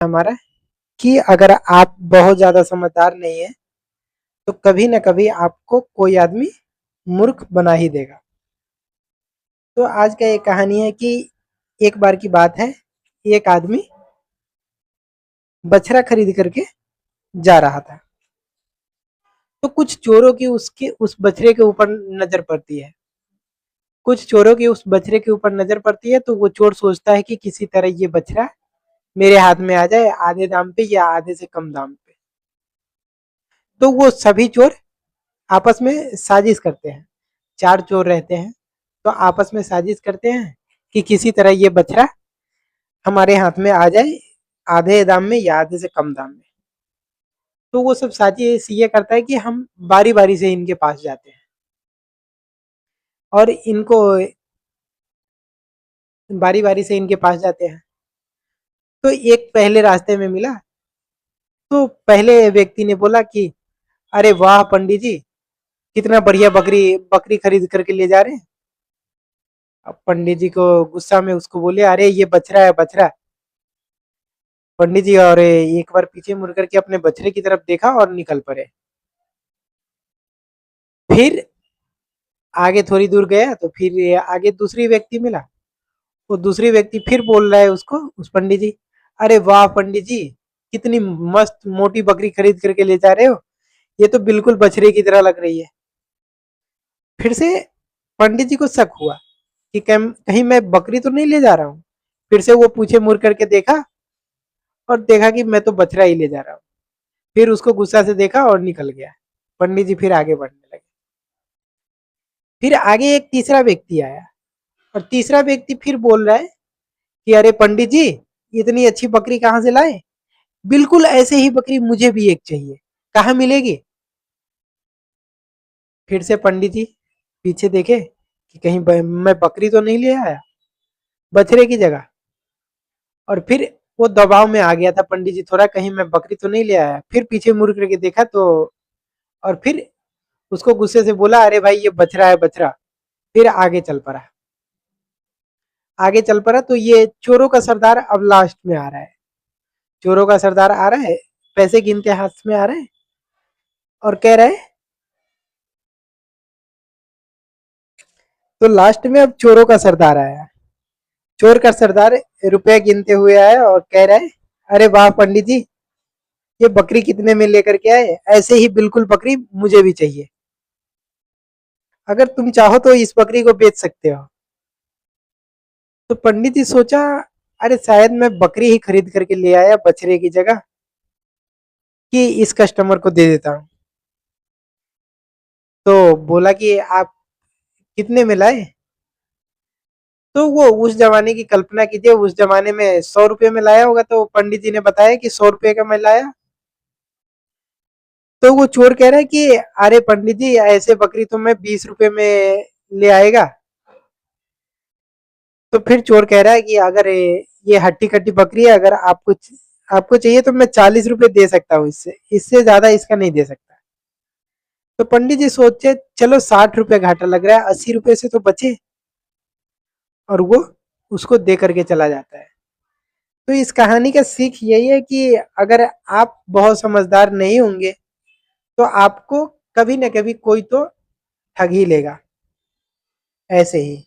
हमारा कि अगर आप बहुत ज़्यादा समझदार नहीं है तो कभी न कभी आपको कोई आदमी मूर्ख बना ही देगा। तो आज का ये कहानी है कि एक बार की बात है, एक आदमी बछड़ा खरीद करके जा रहा था। तो कुछ चोरों की उसके उस बछड़े के ऊपर नजर पड़ती है। कुछ चोरों की उस बछड़े के ऊपर नजर पड़ती है तो वो चोर सोचता है कि किसी तरह ये बछड़ा मेरे हाथ में आ जाए, आधे दाम पे या आधे से कम दाम पे। तो वो सभी चोर आपस में साजिश करते हैं। 4 चोर रहते हैं, तो आपस में साजिश करते हैं कि किसी तरह ये बछड़ा हमारे हाथ में आ जाए, आधे दाम में या आधे से कम दाम में। तो वो सब साजिश ये करता है कि हम बारी-बारी से इनके पास जाते हैं और इनको बारी-बारी से इनके पास जाते हैं। तो एक पहले रास्ते में मिला, तो पहले व्यक्ति ने बोला कि अरे वाह पंडित जी, कितना बढ़िया बकरी बकरी खरीद करके ले जा रहे हैं। अब पंडित जी को गुस्सा में उसको बोले, अरे ये बछड़ा है बछड़ा। पंडित जी और एक बार पीछे मुड़ करके अपने बछड़े की तरफ देखा और निकल पड़े। फिर आगे थोड़ी दूर गया तो फिर आगे दूसरी व्यक्ति मिला। वो दूसरी व्यक्ति फिर बोल रहा है उसको, उस पंडित जी, अरे वाह पंडित जी, कितनी मस्त मोटी बकरी खरीद करके ले जा रहे हो, ये तो बिल्कुल बछड़े की तरह लग रही है। फिर से पंडित जी को शक हुआ कि कहीं मैं बकरी तो नहीं ले जा रहा हूँ। फिर से वो पीछे मुड़ करके देखा और देखा कि मैं तो बछड़ा ही ले जा रहा हूँ। फिर उसको गुस्सा से देखा और निकल गया। पंडित जी फिर आगे बढ़ने लगे। फिर आगे एक तीसरा व्यक्ति आया और तीसरा व्यक्ति फिर बोल रहा है कि अरे पंडित जी, इतनी अच्छी बकरी कहाँ से लाए, बिल्कुल ऐसे ही बकरी मुझे भी एक चाहिए, कहाँ मिलेगी। फिर से पंडित जी पीछे देखे कि कहीं मैं बकरी तो नहीं ले आया बछड़े की जगह। और फिर वो दबाव में आ गया था पंडित जी थोड़ा, कहीं मैं बकरी तो नहीं ले आया। फिर पीछे मुड़ करके देखा तो और फिर उसको गुस्से से बोला, अरे भाई ये बछड़ा है बछड़ा। फिर आगे चल पड़ा। आगे चल पड़ा तो ये चोरों का सरदार अब लास्ट में आ रहा है। चोरों का सरदार आ रहा है, पैसे गिनते हाथ में आ रहे हैं और कह रहा है, तो लास्ट में अब चोरों का सरदार आया। चोर का सरदार रुपए गिनते हुए आया और कह रहा है, अरे वाह पंडित जी, ये बकरी कितने में लेकर के आए, ऐसे ही बिल्कुल बकरी मुझे भी चाहिए, अगर तुम चाहो तो इस बकरी को बेच सकते हो। तो पंडित जी सोचा, अरे शायद मैं बकरी ही खरीद करके ले आया बछड़े की जगह, कि इस कस्टमर को दे देता हूँ। तो बोला कि आप कितने में लाए। तो वो उस जमाने की कल्पना कीजिए, उस जमाने में 100 रुपये में लाया होगा। तो पंडित जी ने बताया कि 100 रुपये का मैं लाया। तो वो चोर कह रहा है कि अरे पंडित जी, ऐसे बकरी तो मैं 20 रुपये में ले आएगा। तो फिर चोर कह रहा है कि अगर ये हट्टी कट्टी बकरी है, अगर आपको चाहिए तो मैं 40 रुपये दे सकता हूँ, इससे इससे ज्यादा इसका नहीं दे सकता। तो पंडित जी सोचे, चलो 60 रुपये घाटा लग रहा है, 80 रुपये से तो बचे। और वो उसको दे करके चला जाता है। तो इस कहानी का सीख यही है कि अगर आप बहुत समझदार नहीं होंगे तो आपको कभी ना कभी कोई तो ठग ही लेगा, ऐसे ही।